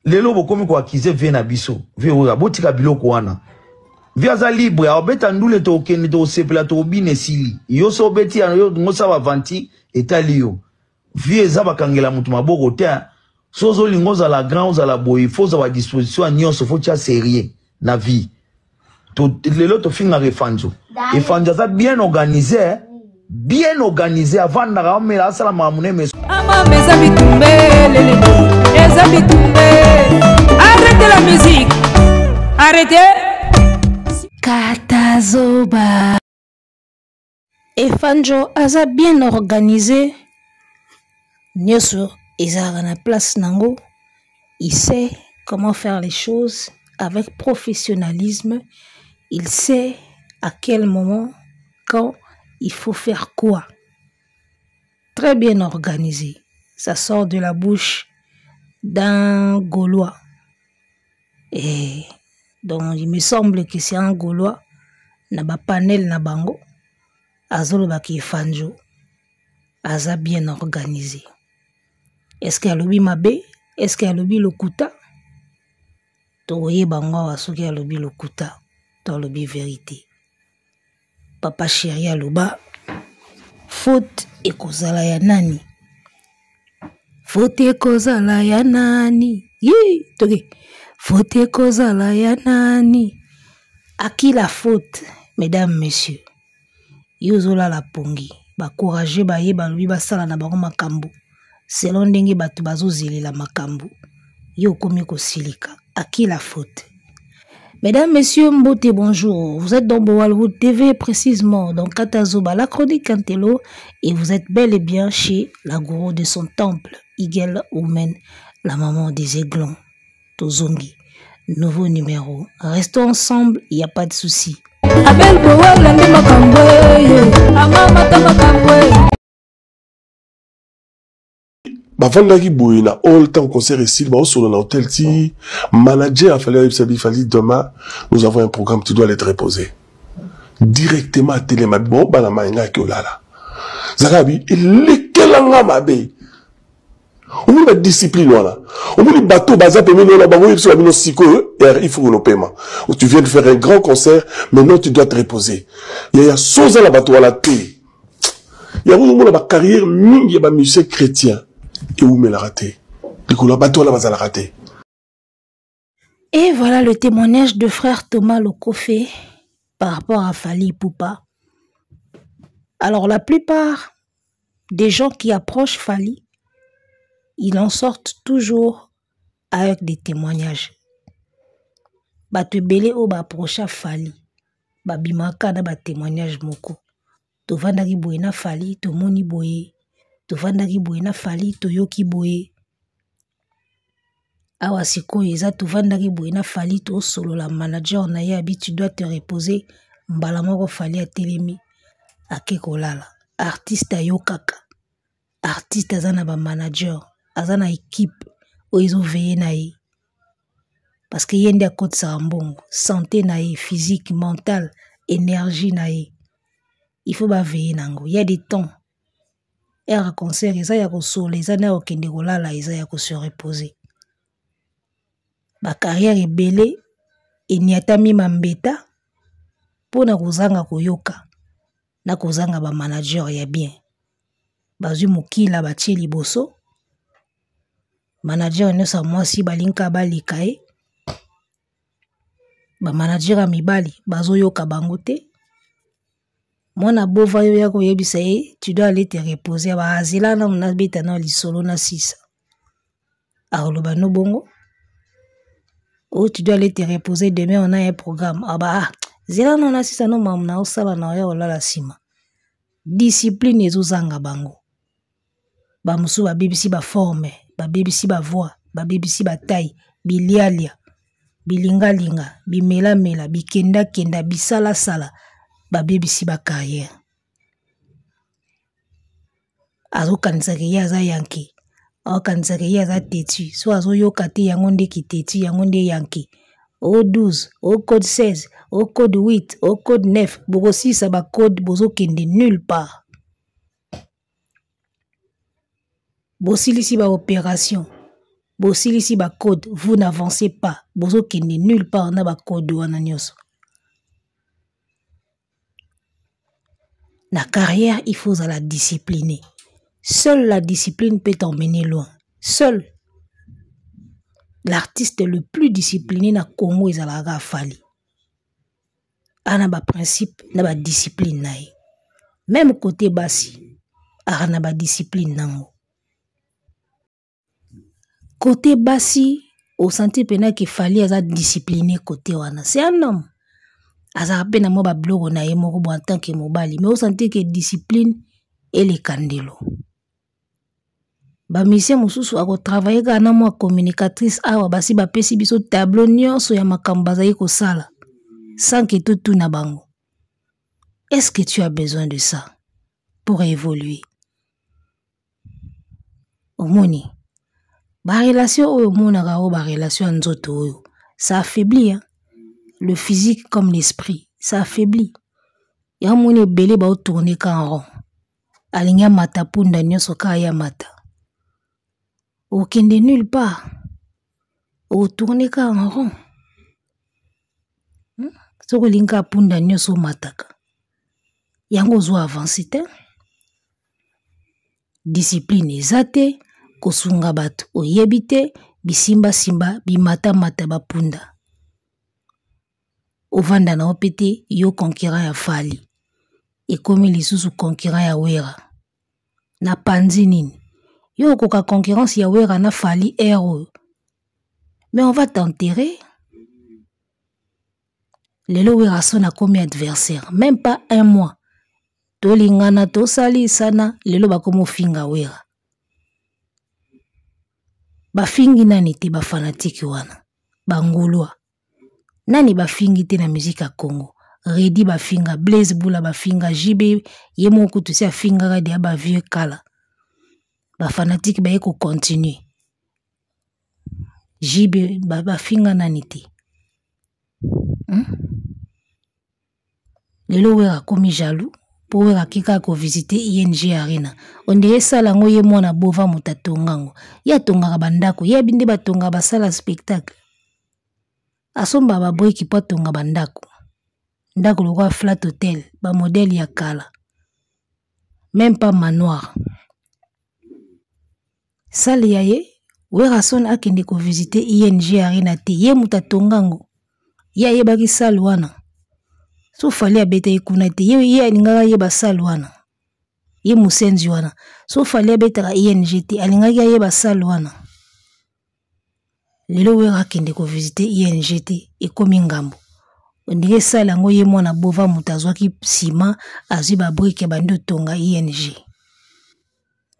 lelo bokomi ko akize vie na biso vie oya botika biloko wana vie aza libre obeta ndule to okende to sepela to bine sili yo so beti yo ngosa ba vanti etali yo vie eza bakangela mutu maboko te sozo lingoza la grand za la boy faut à disposition nyonso faut tia sérieux na vie to lelo to finga refanzo refanzo ça bien organisé avant na ramela sala mamune mes arrêtez la musique, arrêtez. Katazoba Efanjo aza bien organisé. Nyoso ezara na place nango. Il sait comment faire les choses avec professionnalisme. Il sait à quel moment, quand il faut faire quoi. Très bien organisé. Ça sort de la bouche d'un Gaulois. Et donc il me semble que c'est un Gaulois. Naba panel na bango. Azolo baki Fanjo. Aza bien organisé. Est-ce qu'il y a lobby mabe? Est-ce qu'il y a lobby lokuta? Toye bango asoki ya lobby lokuta. Dans lobby vérité. Papa chéri aloba. Faute et kozala ya nani? Faute kozala ya nani? Yi, toge. Faute kozala ya nani? À qui la faute, mesdames, messieurs? Yozola la pongi. Ba courage ba ye ba lubi ba sala na bango makambu. Selon ndenge batu bazozeli la makambu. Yo komi ko silika. À qui la faute? Mesdames, messieurs, mbote, bonjour. Vous êtes dans Bowalwood TV, précisément dans Katazoba, la chronique Kantelo, et vous êtes bel et bien chez la gourou de son temple, Igel Oumen, la maman des aiglons, Tozongi. Nouveau numéro. Restons ensemble, il n'y a pas de souci. Bavandaki boye na all temps concert ici, ba solo na hôtel ti manager a fallu demain nous avons un programme qui doit être reposé directement à Téléma bon bana mainga ki olala zakabi lekelanga mabe on a discipline voilà on a bateau baza pemé na bango sur la bino siko il faut le paiement où tu viens de faire un grand concert maintenant tu dois te reposer il y a soza la bateau à la télé il y a une carrière mingi ba musicien chrétien. Et où me l'a raté? Et voilà le témoignage de frère Thomas Lokofé par rapport à Fally Ipupa. Alors la plupart des gens qui approchent Fally, ils en sortent toujours avec des témoignages. Batu belé o ba approcha Fally, ba bimaka na ba témoignage moko. To vandaki boye na Fally, to moni boye. To vandaki boye na Fally to yoki boye. Awa siko eza to vandaki boye na Fally to solo la manager na ye abi tu dois te reposer mbala moko Fally a telemi ake kolala. Artiste ayokaka. Artiste azana ba manager, azana équipe o izo veiller na ye. Parce que yende a kote sa mbongo, santé na ye, physique, mental, énergie na ye. Il faut ba veiller nango. Il y a des temps. Un concert, ils ont ko solo, ils ont okende kolala, ils ont ko se reposer. Ba carrière est belle et niatami mambeta pona kozanga koyoka na kozanga ba manager ya bien. Bazu mokila batie liboso. Manager ne sa mwasi balinka balika e. Ba manager a mibali bazo yoka bango te. Mona bova yo ya koyebisa ye, tu dois aller te reposer. Ba azila na mna beta na lisolo na sisa. Aroloba no bongo. Oh, tu dois aller te reposer, demain on a un programme. Ah bah, zila na sisa no mamna osala na ya olala sima. Discipline ezozanga bango. Ba musu ba BBC ba forme, ba BBC ba voix, ba BBC ba taille, bilialia, bilingalinga, bimela mela, bikenda kenda, bisala sala. Ba BBC ba carrière. Azo kanisaki yaza yanki. Azo kanisaki yaza teti. So azo yokati yangonde ki teti, yangonde yanki. O 12, o code 16, o code 8, o code 9. Boko 6 ba code bozo kende nulle part. Bosilisi ba opération. bosilisi ba code, vous n'avancez pas. Bozo kende nulle part na ba code wana nyonso. La carrière, il faut la discipliner. Seule la discipline peut t'emmener loin. Seul l'artiste le plus discipliné na Congo ezalaka Fally. Ana ba principe na ba discipline nae. Même côté bassi, ana ba discipline nango. Côté bassi, au senti pena que Fally aza discipliné côté wana. C'est un homme. Aza pena mo ba blogo na ye moko bo en tant que mobali, mais au senti que discipline et le candelo. Ba mission mususu ako travailler kana mo communicatrice awa basi ba pesi biso tableau nyonso ya makambo za ko sala sans que tout na bango. Est-ce que tu as besoin de ça pour évoluer? Omoni ba relation oyo monaka o ba relation nzoto oyo ça affaiblit hein? Le physique comme l'esprit, ça affaiblit. Ya moni belé ba tourner en rond. Alinya mata punda nyonso ka ya mata. Okende nulle part. O tourner en rond. Soko linka punda nyonso mataka. Yango zo avancer te. Discipline ezate, kosunga bato oyebite, bisimba simba bimata mata bapunda. Ovanda na opete yo concurrent ya Fally. Et comme lisusu concurrent ya Wera. Na panzi nini. Yo koka concurrence ya Wera na Fally héros. Mais on va t'enterrer. Lelo Wera son a commis adversaire. Même pas un mois. Tolingana to sali sana. Lelo ba komo finga Wera. Ba fingi nani te ba fanatique wana. Ba ngulwa. Nani ba fingi te na musique ya Congo. Redi ba finga, Blaise Bula ba finga, JB yemo kutu si a finga ga dia ba vieux kala. Ba fanatique ba yeko continue. JB ba finga nani te. Lelo Wera komi jaloux po Wera kika ko visiter ING Arena. On dirait sala ngo ye mona bova mutatongango. Ya tongaka bandako, ya binde ba tonga ba sala spectacle. Asomba ba boy ki pa tonga bandako. Ndako lokwa flat hotel, ba modèle ya kala. Même pas manoir. Sali ya ye, Wera son akende ko visiter ING Arena te, ye mutatongango. Ya ye baki sali wana. So Fally abeta ikuna te, ye alingaka ye ba sali wana. Ye musenzi wana. So Fally abeta ka ING te, alingaka ye ba sali wana. Lelo Wera akende ko visiter ING te, ekomi ngambo. Ondire sala ngo ye mwana bova mutazwaki sima azwi ba brique bando tonga ING.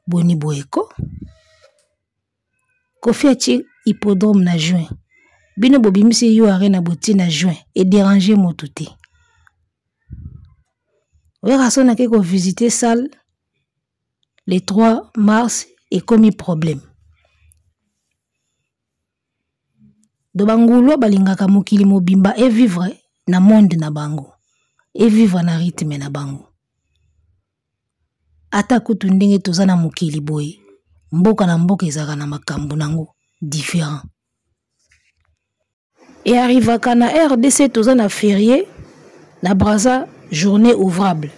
Boni boeko. Kofi ati hippodrome na juin. Bino bobimisi yo arena boti na juin et déranger moto te. Wera son ake ko visiter salle le 3 mars et commis problème. Do bangulwa balingaka mokili mobimba et vivre na monde na bango. Et vivre na rythme na bango. Ata kutu ndenge toza na mokili boye. Mboka na mboka ezaka na makambo nango différent. Et arrivaka na RDC toza na férié na Brazza journée ouvrable.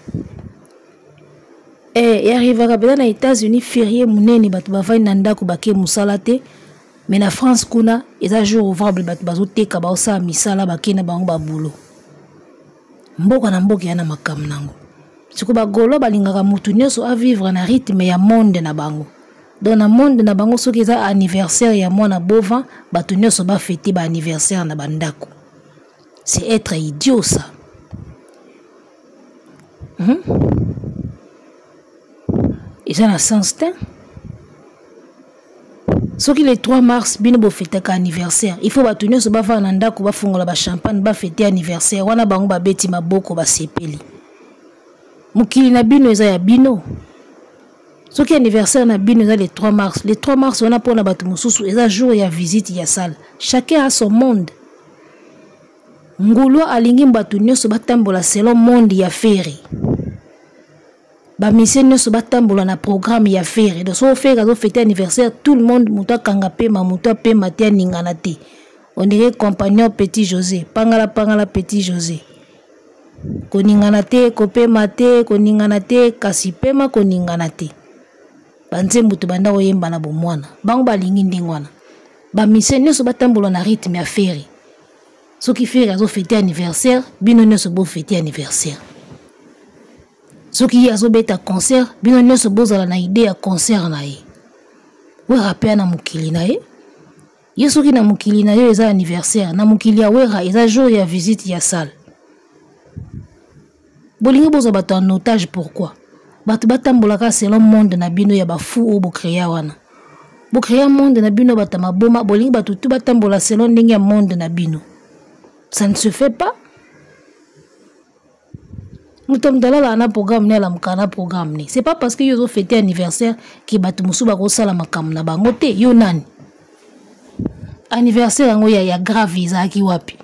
Et arrivaka bela na États-Unis férié munene batu bavai na ndako bake musala te. Mais na France kuna eza jour ouvrable batu bazoteka baosa misala bakena bango babulo. Mboka na mboka yana makam nango. Siko bagolo balingaka mutu nyonso a vivre na rythme ya monde na bango. Dans na monde na bango soki eza anniversaire ya mwana bova batu nyonso ba fêter ba anniversaire na bandako. C'est être idiot ça. Eza na sens te. Soki le 3 mars bino bo fêtaka anniversaire, il faut batu nyonso ba fa na ndako ba fungola ba champagne ba fêter anniversaire wana bango ba beti maboko ba sepeli. Mukili na bino eza ya bino. Soki anniversaire na bino eza le 3 mars, le 3 mars wana pona batu mususu eza jour ya visite ya salle. Chacun a son monde. Ngulwa alingi batu nyonso batambola selon monde ya feri. Ba mission nyonso batambola na programme ya faire. Donc so faire azo fêter anniversaire, tout le monde muta kanga pema, muta pema te ningana te. On dirait compagnon Petit José, pangala Petit José. Koningana te, kopema te, koningana te, kasi pema koningana te. Banze mutu banda oyemba na bomwana. Bango balingi ndingwana. Ba mission nyonso batambola na rythme ya faire. Ce qui fait azo fêter anniversaire, bino nyonso bo fêter anniversaire. Ce qui azo beta concert, bino nyonso bozala na idée ya concert na ye. We rappel na mukili na ye. Yesu ki na mukili na ye eza anniversaire, na mukili ya wera eza jour ya visite ya salle. Bolingi bozo bato en otage pourquoi? Bato batambolaka selon monde na bino ya bafu o bo créer wana. Bo créer monde na bino bata maboma, bolingi bato tout batambola selon ndenge ya monde na bino. Ça ne se fait pas. Mutom dalala na programme ne la mukana programme ne. C'est pas parce que yo fêter anniversaire ki batu musuba ko sala makam na bango te yo nani. Anniversaire ngo ya grave izaki wapi.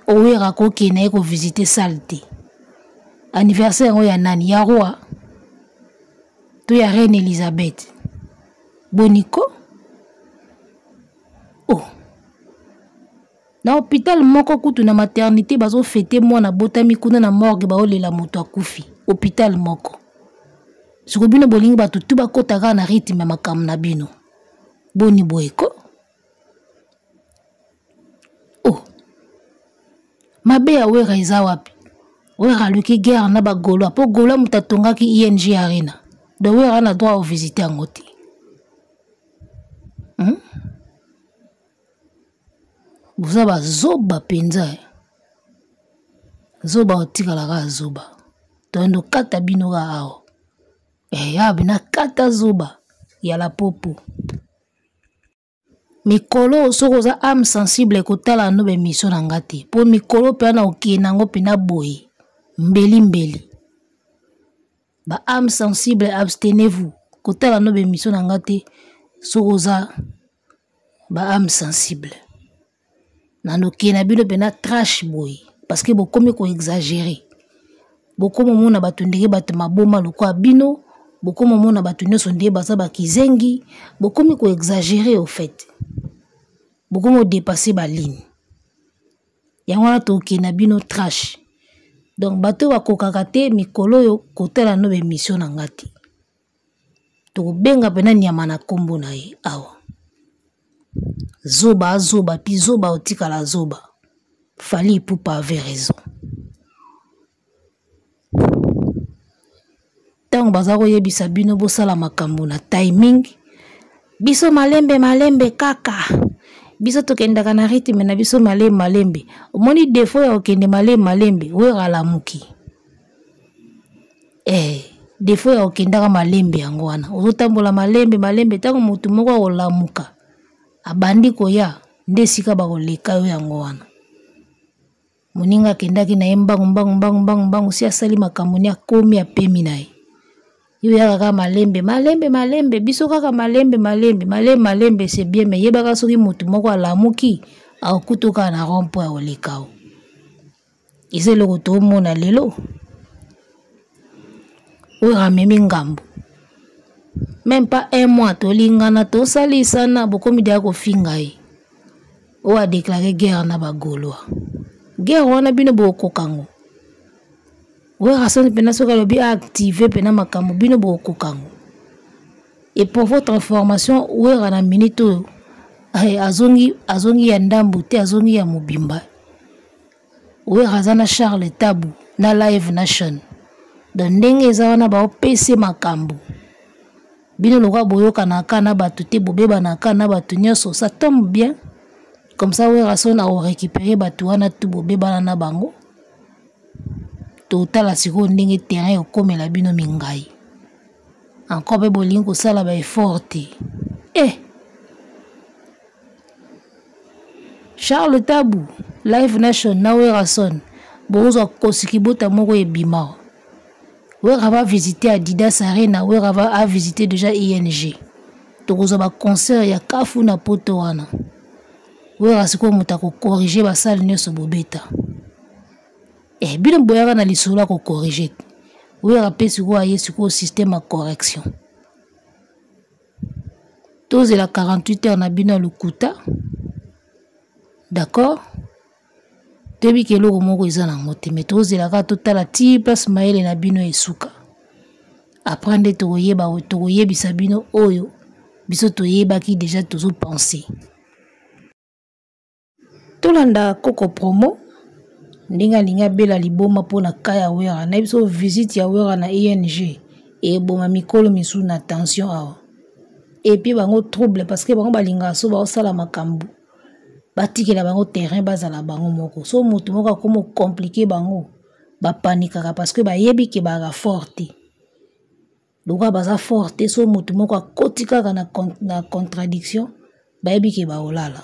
Owera ko kene ko visiter salle te. Anniversaire ngo ya nani ya roi. To ya reine Elisabeth. Boniko. Oh. Na hôpital moko kutu na maternité bazo fêter mwana botami kuna na morgue ba olela moto akufi. Hôpital moko. Siko bino bolingi batu tu bakotaka na rythme makam na bino. Boni boyeko. Oh. Mabe ya wera eza wapi? Wera luki guerre na ba golo. Po golo mutatongaki ING Arena. De wera na droit au visiter ngoti. Buzaba zoba penza. Zoba otikala ka zoba. Tondo kata bino ga ao. Ya bina kata zoba ya la popo. Mikolo soko za âme sensible kotala no be mission na ngati. Po mikolo pe na okina ngo pe na boyi. Mbeli. Ba âme sensible abstenez-vous. Kotala no be mission na ngati soko za ba âme sensible. Nano kina bino pena trash boy parce que bokomi ko exagérer. Bokomo mona batu ndenge batu maboma lokwa bino, bokomo mona batu nyonso ndenge baza ba kizengi, bokomi ko exagérer au fait. Bokomo dépasser ba ligne. Yango to kina bino trash. Donc bato wa kokakate mikolo yo kotela no be mission na ngati. To benga pena nyama na kombo na ye awa. Zoba, puis zoba otika la zoba. Fali Ipupa avait raison. Tant bazako yebisa bino bosala makambo na timing. Biso malembe kaka. Biso tokendaka na rythme na biso malembe. Omoni défaut ya okende malembe, wera la muki. Défaut ya okendaka malembe yango wana. Ozotambola malembe tango mutu moko olamuka. Abandi koya nde sika bakoleka yo yango wana. Moninga kendaki na mbangu si asali makambo ni akomi apemi na ye. Yo ya kaka malembe biso kaka malembe c'est bien mais yebaka soki mutu moko alamuki akutuka na rompo ya olekao. Ise loko to mona lelo. O ramemi ngambu. Même pas un mois, tolingana to sali sana bokomi dia ko fingai. O a déclaré guerre na bagolo. Guerre wana bino boko kango. We rason pena soka lobi activer pena makambo bino boko kango. Et pour votre information, we rana minito azongi ya ndambu te azongi ya mobimba. We razana Charles Tabu na Live Nation. Don ndenge eza wana ba opese makambo. Bino loka boyoka na kana batu te bobeba na kana batu nyonso ça tombe bien comme ça we rason a récupérer batu wana tu bobeba na bango total asiko ndenge terrain okomela bino mingai encore be bolingo ko sala ba effort Charles Tabu Live Nation na we rason bozo kosiki bota moko ebima. Wera va visiter Adidas Arena, wera va visiter déjà ING. Tokozo ba concert ya kafu na poto wana. Wera siko mutako corriger ba salle nyonso bobeta. Bino boyaka na lisolo ko corriger. Oui, rappelez sur quoi il y a système à correction. Tous et la 48 heures, on a bien le kuta. D'accord? Tebi ke loko moko eza na mote. Mais tous et la ka totala ti place maele na bino esuka. Apprendre toyeba bisabino oyo. Biso toyeba ki déjà toujours penser. Tolanda koko promo. Linga bela liboma pona kaya wera. Na biso visite ya wera na ING. Et boma mikolo misu na tension awa. Et puis bango trouble parce que bango balinga so ba sala makambu. Batikela bango terrain bazala bango moko. So moto moko komo compliqué bango. Ba panikaka parce que ba yebi ke ba forte. Loka baza forte so moto moko kotika na contradiction ba yebi ke ba olala.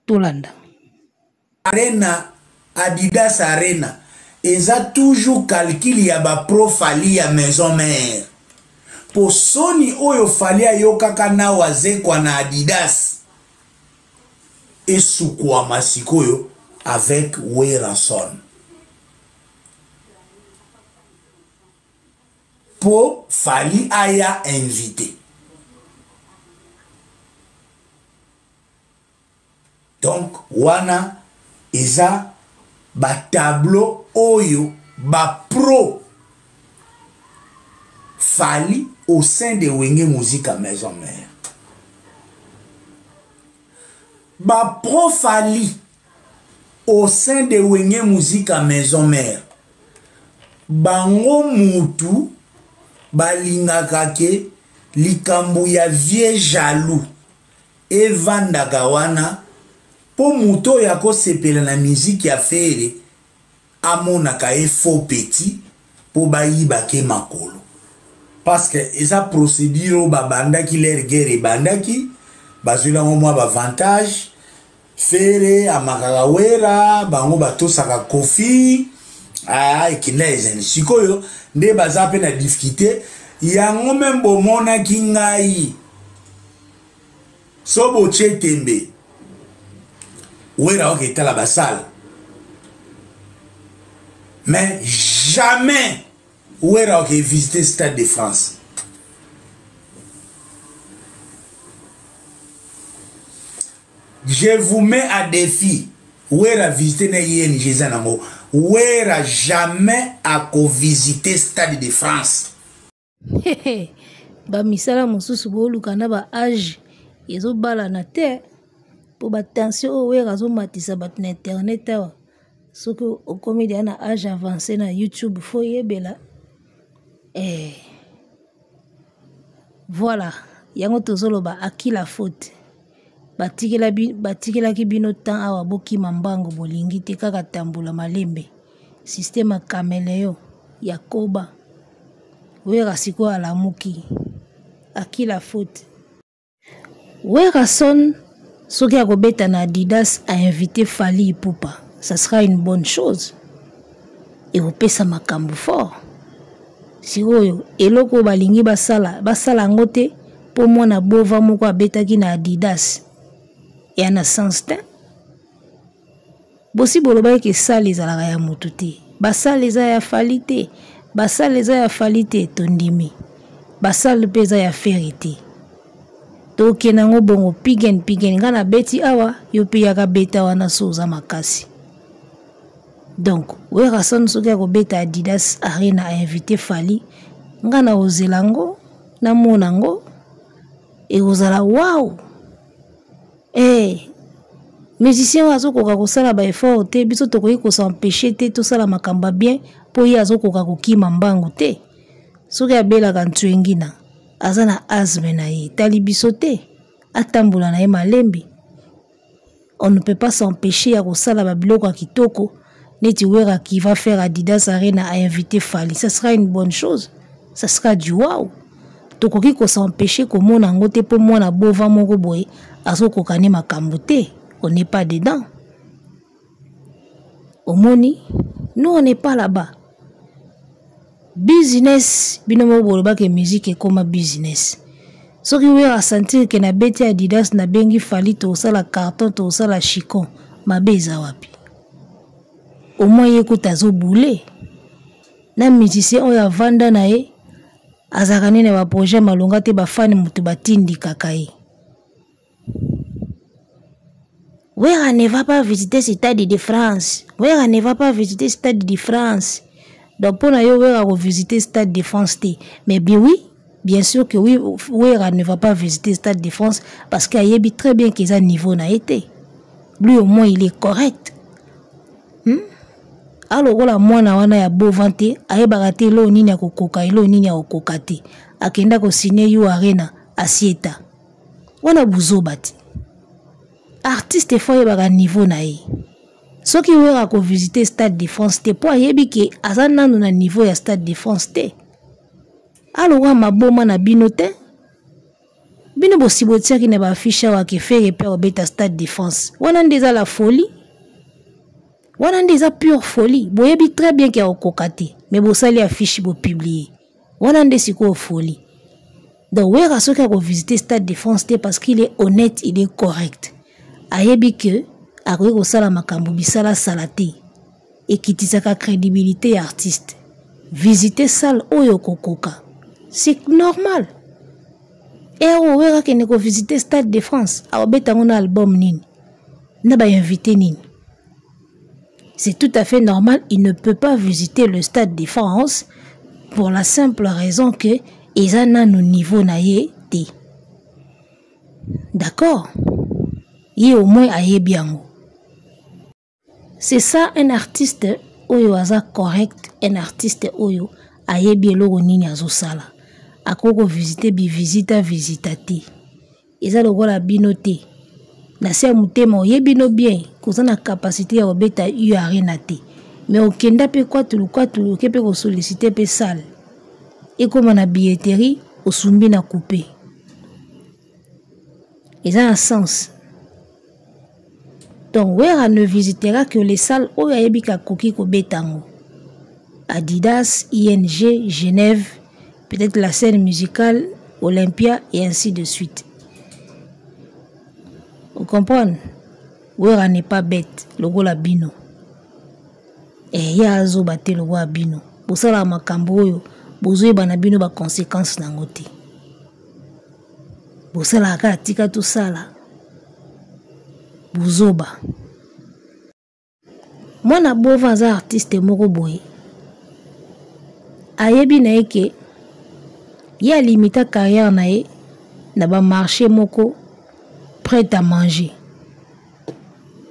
Tolanda. Arena Adidas Arena eza toujours calcul ya ba profali ya maison mère. Po Sony oyo fali ayokaka na wazekwa na Adidas esukwa masikoyo avec Werason. Po fali aya invité. Donc wana eza ba tableau oyo ba pro fali au sein de Wenge Musique à Maison Mère. Ba pro fali au sein de Wenge Musique à Maison Mère. Bango mutu balingaka ke likambo ya vie jaloux evandaka wana po muto ya ko sepela na musique ya fere amonaka e faux petit po bayiba ke makolo. Parce que esa procédure babandaki leur guerre bandaki bazula mwa ba avantage fere amakaka wera bango batosaka kofi ekineze sikoyo nde baza pe na difficulté yango membo mona kingai sobo chetembe wera ok tala basal mais jamais wera ok visiter Stade de France. Je vous mets à défi. Wera visiter na ING zanango. Wera jamais à visiter Stade de France. Ba misala mosusu boluka na ba âge ezo bala na te po ba tension o wera zo matisa bat na internet awa. Soki okomi dia na âge avancé na YouTube fo yebela. Voilà, yango tozoloba aki la faute. Batikela ki bino temps awa boki mambango bolingi te kaka tambula malembe. Système a caméléon Yakoba. Wera siko alamuki. Aki la faute. Werason soki akobeta na Adidas a invité Fali Ipupa. Ça sera une bonne chose. Et opesa makambu fort. Sikoyo eloko balingi basala ngote po mwana bova moko abetaki na Adidas. Et en a sens te. Bosi boloba ke sali ezalaka ya motu te. Basali eza ya Fali te. Basali eza ya Fali te tondimi. Basali mpe eza ya feri te. Toke nango bongo pigen nga na beti awa yo mpe yaka beta wana so oza makasi. Donc, Werason soki akobeta Adidas Arena a invité Fali, nga na ozelango, na monango, et ozala wow! Musicien wazo koka kosala ba effort te, biso tokoki ko s'empêcher te to sala makamba bien, po ye azo koka kokima mbangu te. Soki abelaka ntwengina, aza na asthme na ye, tali biso te, atambula na ye malembe. On ne peut pas s'empêcher ya kosala ba biloko ya kitoko. Neti Wera qui va faire Adidas Arena a invité Fali. Ça sera une bonne chose. Ça sera du wow. Tokoki ko s'empêcher ko mona ngote po mona bova moko boye azo kokane makambo te. On n'est pas dedans. Omoni, nous on n'est pas là-bas. Business, binomo boloba ke musique comme business. Soki Wera sentir que na beti Adidas na bengi Fali to sala carton to sala chicon, mabeza wapi. Au moins yekuta zo boulé. na musicien oyo avanda na ye azalaka nini ba projet malonga te bafani mutu batindikaka ye. Wera ne va pas visiter Stade de France. Wera ne va pas visiter Stade de France. Donc pour yo Wera va visiter Stade de France. Mais bien oui, bien sûr que oui, Wera ne va pas visiter Stade de France parce qu'il y a très bien qu'ils a niveau na été. Lui au moins il est correct. Alors voilà moi na wana ya beau vanté, aye barate lo nini ya kokoka, lo nini ya kokate. Akenda ko signer yo arena asieta. Wana buzobati. Artiste faut y niveau na ye. So ki wera ko visiter Stade de France te po ayebi ke azana na niveau ya Stade de France te. Alors wa maboma na bino te. Bino bo sibotia ki na ba affiche wa ke faire pe obeta Stade de France. Wana ndeza la folie. Wana ndeza pure folie. Bo yebi très bien ke okokate, mais bo sali affiche bo publier. Wana ndesi ko folie. Donc wera so ka ko visiter Stade de France te parce qu'il est honnête, il est correct. Ayebi que akoki kosala makambo bisala salate ekitisaka crédibilité artiste. Visiter salle oyo kokoka, c'est normal. Et wera kene ko visiter Stade de France, aobeta ngona album nini na ba invité nini. C'est tout à fait normal, il ne peut pas visiter le Stade de France pour la simple raison que ezana no niveau na ye te. D'accord? Il au moins aye biango. C'est ça un artiste oyo aza correct, un artiste oyo aye bieloko nini azosala. Akoko visiter bi visitati. Eza lokola bino te. Na se mutema oyebi no bien, kozana capacité ya obeta yu arena te. Mais okenda pe kwatulu kepe ko solliciter pe salle. Et comme na billetterie, osumbi na coupé. Eza un sens. Donc, Wera ne visitera que les salles où il y a koki ko betango. Adidas, ING, Genève, peut-être la scène musicale, Olympia et ainsi de suite. Vous comprenez? Wera n'est pas bête, le gola bino. Et ya azo bate le gola bino. Pour ça la makambo yo, bozo bana bino ba conséquences nangote. Pour ça la ka tika tout ça là. Buzoba. Moi na bova za artiste moko boye. Ayebi na eke ya limita carrière na ye na ba marché moko prêt à manger.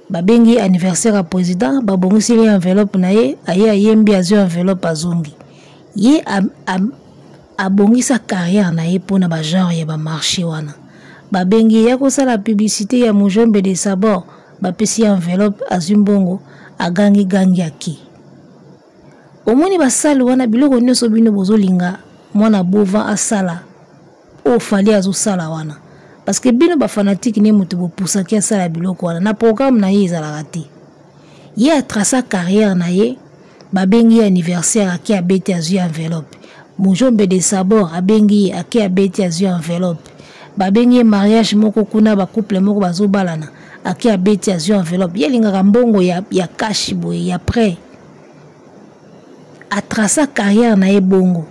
Ba bengi anniversaire à président, ba bongisi li enveloppe na ye, aye ayembi azo enveloppe azongi. Ye a bongisa carrière na ye pona ba genre ya ba marché wana. Ba bengi ya kosala publicité ya Mujombe de Sabor, ba pesi enveloppe azumbongo agangi gangi aki. Omoni ba sala wana biloko nyonso bino bozolinga mwana bova asala o fali azo sala wana. Parce que bino ba fanatique ne mutu bo poussa ki asala biloko wana na programme na ye ezalaka te. Ye a tracé carrière na ye, ba bengi anniversaire aki abeti azu enveloppe. Mujombe de Sabor abengi aki abeti azu enveloppe. Babengi mariage moko kuna ba couple moko bazobalana aki abeti azu enveloppe yelinga mbongo ya cash boy ya prêt a tracé carrière na ye bongo.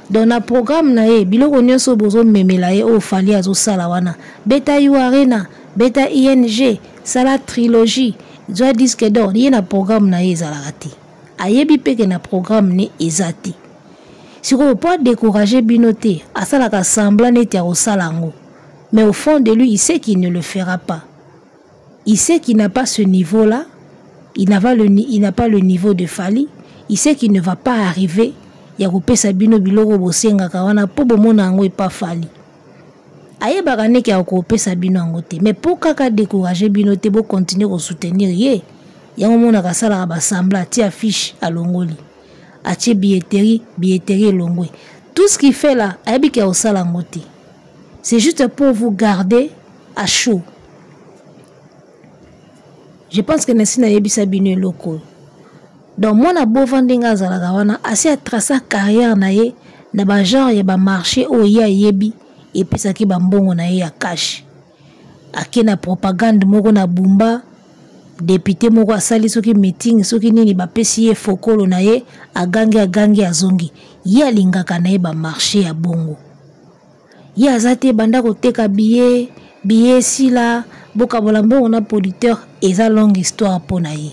Dans na programme na ye biloko nyonso bozo memela ye o fali azo sala wana beta yu arena beta ING sala trilogie joie disque d'or ye na programme na ye ezalaka te. Ayebi peke na programme ne ezati. Si on peut pas décourager binoté à ça la semblant neti au salango. Mais au fond de lui, il sait qu'il ne le fera pas. Il sait qu'il n'a pas ce niveau-là. Il n'a pas le niveau de Fali. Il sait qu'il ne va pas arriver. Il y a coupé sa bino biloko bosenga kawana po bomona ngo pas Fali. Aye bagane ki a coupé sa bino ngote. Mais pour kaka décourager binoté bo continuer à soutenir ye. Ya mona ka sala ba sembla ti affiche à Longoli. Atie billetterie longwe. Tout ce qu'il fait là, ayebi ki a osala ngote. C'est juste pour vous garder à chaud. Je pense que Nessina Yebisa Bino loko. Donc moi na bovandenga zalaka wana assez à tracer carrière na ye na ba genre ya ba marché o ya yebi et puis ça ki ba mbongo na ye ya cash. Ake na propagande moko na bumba député moko asali soki meeting soki nini bapesi ye fokolo na ye agangi azongi ye alingaka na ye bamarché ya bongo ye aza te banda koteka billet sila bokabola mbongo na producteur eza longue histoire mpo na ye.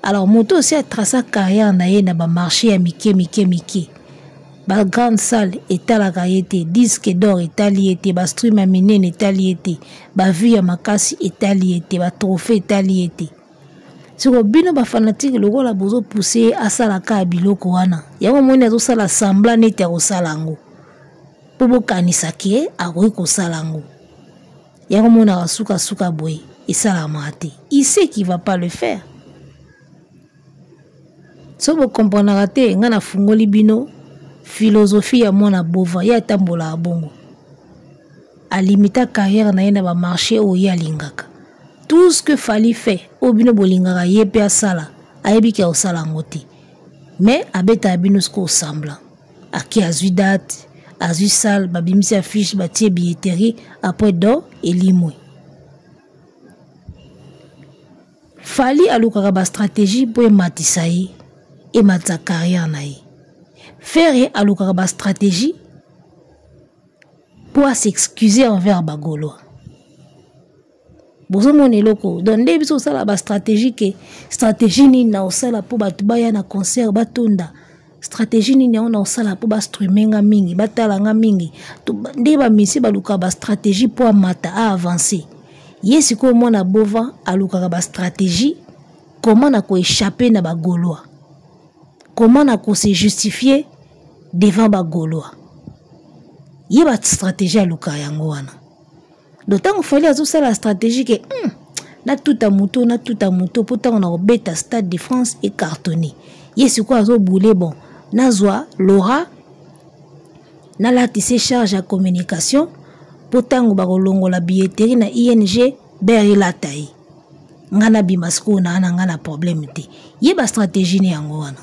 Alors moto aussi atrasa carrière na ye na bamarché ya mike ba grande salle etalaka ye te, disque d'or etali ye te, ba stream ya minene etali ye te, ba vue ya makasi etali ye te, ba trophée etali ye te. Siko bino ba fanatique lokola bozo pousser asalaka biloko wana yango moni azosala semblant neti akosala yango po bokanisa ke akoki kosala yango yango moni akasuka boye esalama te. Il sait qu'il va pas le faire. So bo comprendre te nga na fungoli bino philosophie ya mona bova ya tambola abongo alimita carrière na yena ba marché o ya lingaka tout ce que fallait faire obino bolingaka yepe asala ayebi ke osala ngote mais abeta bino sko semblant aki azui date azui salle babimisi affiche batie billetterie après do elimwe fali alukaka ba stratégie pour matisa ye et matsa carrière na ye faire alukaka ba stratégie pour s'excuser envers bagolois. Bozo mon eloko donc nde biso sala ba stratégie ke stratégie ni na osala pour batu baya na concert batonda stratégie ni na osala pour ba streaminga mingi batalanga mingi nde ba misi baluka ba stratégie pour mata a avancer yesi ko mona bova alukaka ba stratégie comment na ko échapper na bagolois, comment na ko se justifier devant bagolois. Il y a une stratégie à l'ouka yango wana. D'autant qu'il fallait ajouter la stratégie que na tout à moto pourtant on a obéta Stade de France et cartonné. Yes quoi azo boulé bon. Nazwa Laura na la tissé charge à communication pourtant ba kolongo la billetterie na ING beri la taille. Ngana bimasko na ngana problème te. Yeba stratégie ni yango wana.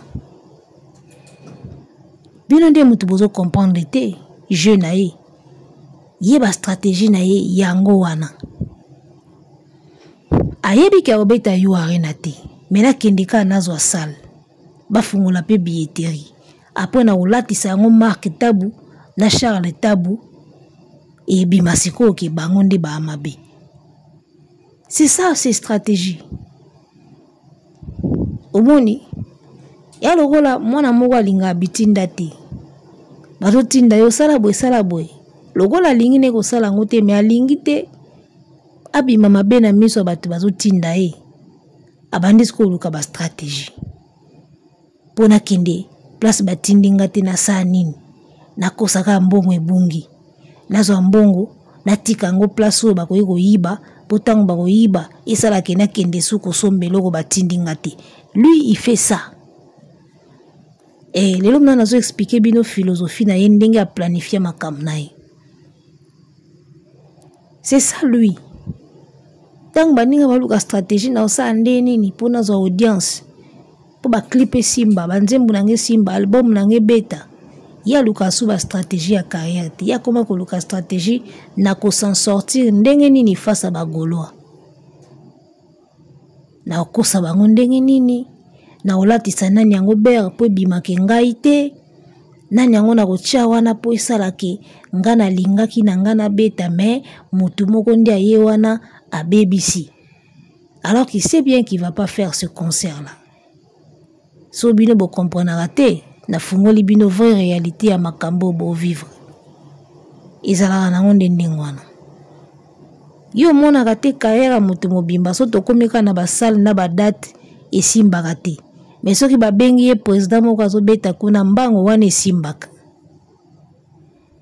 Bino nde mutu bozo comprendre te je na ye yeba stratégie na ye yango wana ayebi ke obeta yo arena te mena kendika nazwa salle bafungola pe billetterie après na olatisa yango Marc Tabu na Charles Tabu et bimasiko ke bango nde ba amabe. C'est ça ces stratégies omoni ya lokola mwana moko alinga bitinda te bato tinda yo sala boy lokola lingi ne ko sala ngote me alingi te abima mabe na miso bato bazo tinda ye abandi ko luka ba stratégie pona kende place batindinga te na saa nini nakosaka mbongo ebungi nazo mbongo natika ngo place oyo bakoyi koyiba potango bakoyiba esala kena kende suko sombeloko batindinga te. Lui il fait ça. Et les hommes n'ont pas expliqué bino philosophie na yendenge a planifier ma kamnaï. C'est ça lui. Tant baninga baluka stratégie na osa andeni ni pour nos audience. Pour ba clipper Simba, banzembu nange Simba, album nange beta. Ya luka suba stratégie à carrière. Ya comment ko luka stratégie na ko s'en sortir ndenge nini face à bagoloa. Na ko sa bango ndenge nini. Na olatisa nani yango ber po bimake ngai te nani yango na kotia wana po esalaki nga na lingaki na nga na beta mais mutu moko ndi aye wana a BBC alors qu'il sait bien qu'il va pas faire ce concert là. So bino bo comprendre te na fungoli bino vraie réalité ya makambo bo vivre ezala na ngonde ndingwana yo mona kate carrière mutu mobimba so to komeka na ba salle na ba date esimbaka te. Mais ce qui va bengi président moko azobeta kuna mbango wana esimbaka.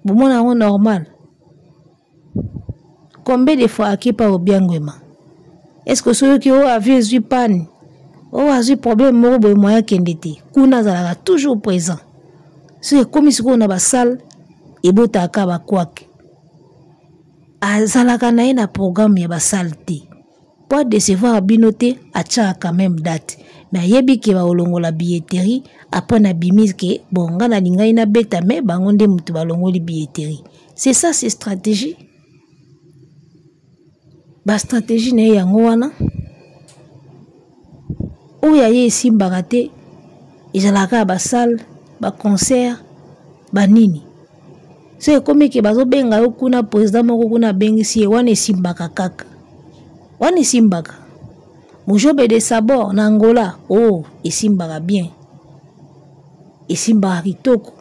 Bomona ngo normal. Combien de fois akipa obiangwema? Est-ce que ceux qui ont avié zu panne, ont avié problème moko boy moyen kendete, kuna zalaka toujours présent. C'est comme si on a ba salle et bota akaba kwak. Azalaka na ina programme ya ba salle te. Pour décevoir binoté acha quand même date. Mais yebi ke ba olongola billetterie après na bimise ke bonga na linga ina beta me bangonde mutu balongoli billetterie. C'est ça ces stratégies. Ba stratégie na yango wana oyo aye esimbaka te ezalaka basale baconcert banini so ekomi ke bazobenga yo kuna président moko kuna abengisi ye wana esimbaka kaka wana esimbaka Mujobe de Sabor na Angola oh esimbaka bien esimbaka kitoko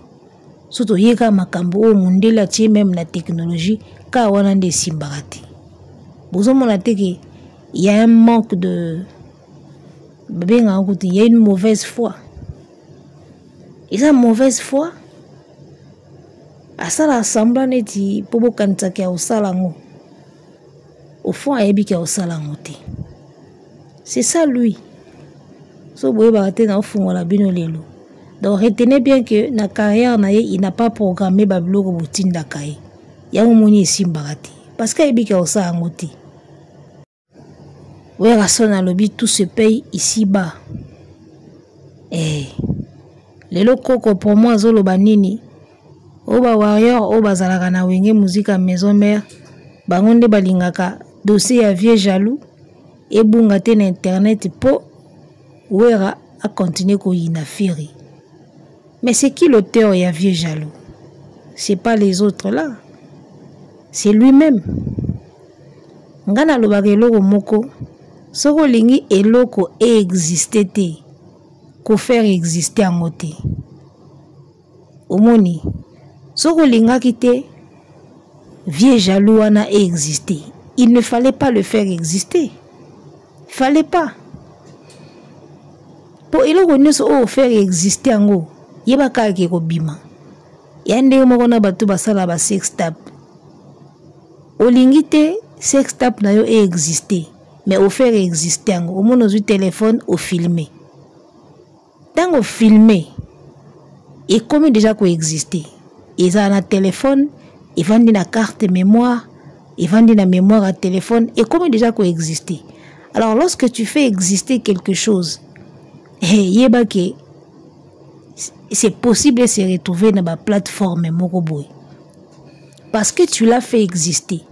so toyeka makambo oyo mondele atie même na technologie ka wana nde esimbaka te bozomona te ke il y a un manque de benga kuti il y a une mauvaise foi ils ont mauvaise foi asala semblant neti po bokanisaki ya osala ngo au fond ayebi ke osala ngo te c'est ça lui so boyebaka te na ofungola bino lelo donc retenez bien que na carrière na ye il n'a pas programmé babiloko botindaka ye yango moni esimbaka te parce que ayebi ke osala ngo te oyo son alobi tout se paye ici bas lelo koko pour moi azoloba nini oba warrior oyo bazalaka na wenge muzika maison mère bango nde balingaka dossier ya vieux jaloux ebunga te na internet po wera a continuer koyina firi mais c'est qui l'auteur ya vieux jaloux c'est pas les autres là c'est lui-même ngana lobaka eloko moko soko lingi eloko existe te ko faire exister yango te omoni soko lingaki te vieux jaloux wana existé il ne fallait pas le faire exister fallait pas po eloko nyonso oyo faire exister yango yeba kaka ke kobima ya ndenge moko na bato basala ba sex tape olingi te sex tape na yo existé mais au faire exister yango omona ozwi téléphone ofilme ntango filme ekomi déjà koexiste eza na téléphone evandi na carte mémoire evandi na mémoire à téléphone ekomi déjà koexiste. Alors lorsque tu fais exister quelque chose yeba ke c'est possible de se retrouver dans la plateforme moko boy parce que tu l'as fait exister.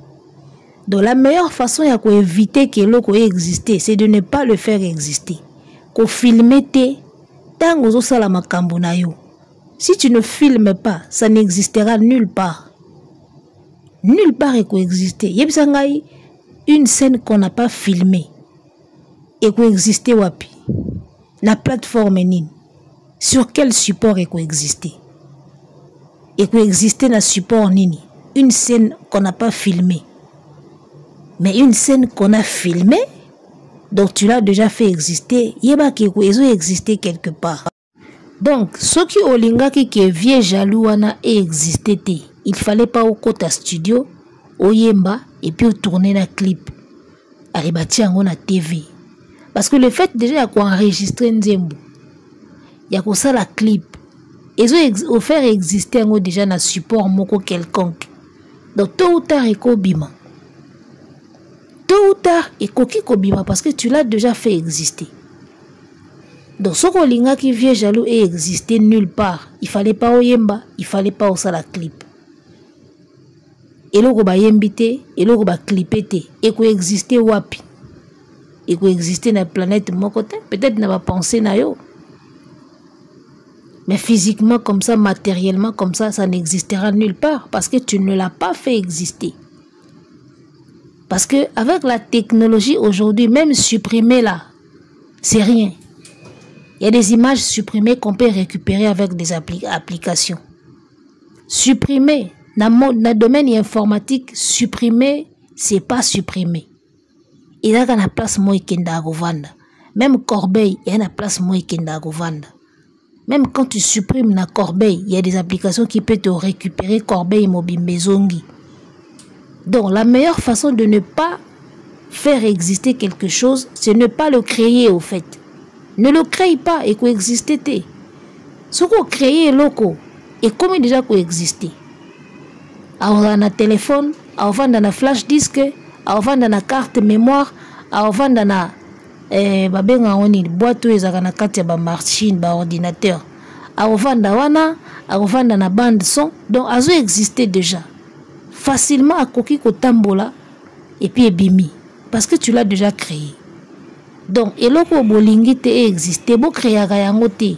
Donc la meilleure façon ya ko éviter que l'oko exister c'est de ne pas le faire exister. Ko filmer te tango zo sala makambo na yo. Si tu ne filmes pas, ça n'existera nulle part. Nulle part et coexister. Yebsangai une scène qu'on n'a pas filmée et coexister wapi. La plateforme nini. Sur quel support et coexister. Et coexister na support nini. Une scène qu'on n'a pas filmée. Mais une scène qu'on a filmée, donc tu l'as déjà fait exister. Yeba ki exister quelque part. Donc, ce qui olingaki qui est vieux jaloux wana existé, il fallait pas au kota studio, au yemba et puis au tourner la clip. Aribati yango na TV. Parce que le fait déjà qu'on enregistrer nzembo, ya ko ça la clip. Ils ont faire exister yango déjà na support moko quelconque. Donc tôt ou tard eko bima. Tôt ou tard eko kiko bima parce que tu l'as déjà fait exister. Donc, ce qu'on linga qui vient jaloux et exister nulle part. Il fallait pas au yemba, il fallait pas au la clip. Et le ba yembité, et le ba clipete, et qu'on exister wapi. Et qu'on exister na planète mon côté, peut-être n'a pas pensé na yo. Mais physiquement comme ça, matériellement comme ça n'existera nulle part parce que tu ne l'as pas fait exister. Parce que avec la technologie aujourd'hui, même supprimer là, c'est rien. Il y a des images supprimées qu'on peut récupérer avec des applications. Supprimer, dans le domaine informatique, supprimer, c'est pas supprimer. Il y a une place moi qui est même Corbeil, il y a une place moi qui est même quand tu supprimes la Corbeil, il y a des applications qui peuvent te récupérer Corbeil mobile Mezongi. Donc la meilleure façon de ne pas faire exister quelque chose, c'est ne pas le créer au fait. Ne le crée pas et coexister. Ce qu'on crée loco et comme déjà coexister. Alors dans un téléphone, avant dans un flash disque, avant dans une carte mémoire, avant dans une boîte où ils ont une carte de machine, ordinateur. Avant dans une bande son, donc elles ont existé déjà. Facilement à coquille au tambola et puis bimi parce que tu l'as déjà créé. Donc eloko bolingi te exister bo créer yango te.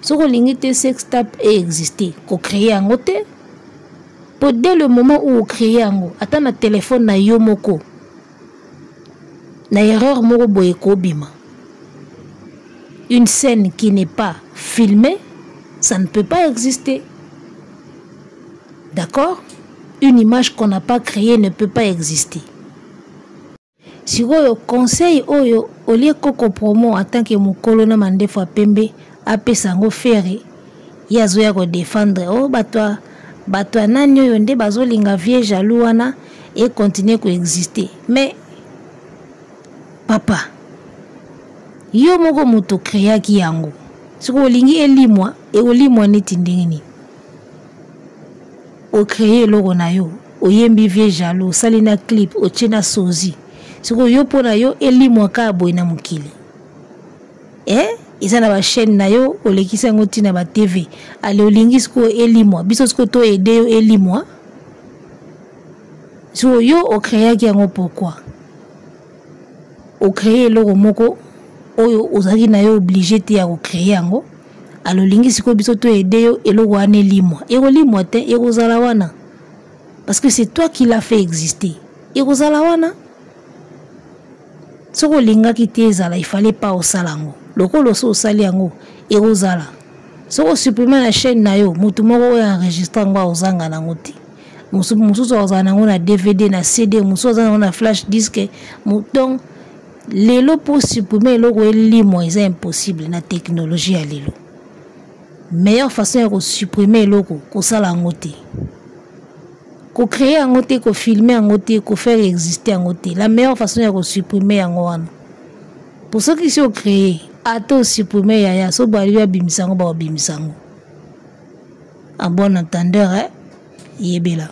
Soko lingi te sextape exister ko créer yango te. Pour dès le moment où vous créez yango ata na téléphone na yo moko na erreur moko boye ko bima. Une scène qui n'est pas filmée, ça ne peut pas exister. D'accord? Une image qu'on n'a pas créée ne peut pas exister. Si vous conseil oyo olie koko promo en tant que mukolo na mandefo pembe apesa ngo fere yazo ya ko défendre o batwa nani oyo nde bazolinga vie jaloux wana et continuer ko exister. Mais papa yo moko muto créa ki yango siko olingi elimwa e olimwa neti ndingini o créer logo na yo oyembi vie jaloux salina clip o chena sozi siko yo pona yo elimwa ka boy na mukili isa na ba chaîne na yo olekisa ngoti na ba TV ale olingi siko elimwa biso siko to aider yo elimwa so yo o créa ki yango pourquoi o créer logo moko oyo ozaki na yo obligé te ya ko créer yango alo lingi siko biso to aider yo eloko ane limwa limwa te ekozala wana parce que c'est toi qui l'a fait exister ekozala wana soko linga ki te ezala il fallait pas osala yango lokolo so osali yango ekozala soko supprimer la chaîne na yo mutu moko oyo enregistre ngo ozanga nango te mususu ozala nango na DVD na CD mususu ozala nango na flash disk donc lelo pour supprimer eloko elimwa eza impossible na technologie ya lelo. Meilleure façon ya ko supprimer eloko kosala yango te ko créer yango te ko filmer yango te ko faire exister yango te. La meilleure façon ya ko supprimer yango wana pour ceux qui sont créés ato supprimer ya so bali ya bimisango ba bimisango en bon entendeur yebela.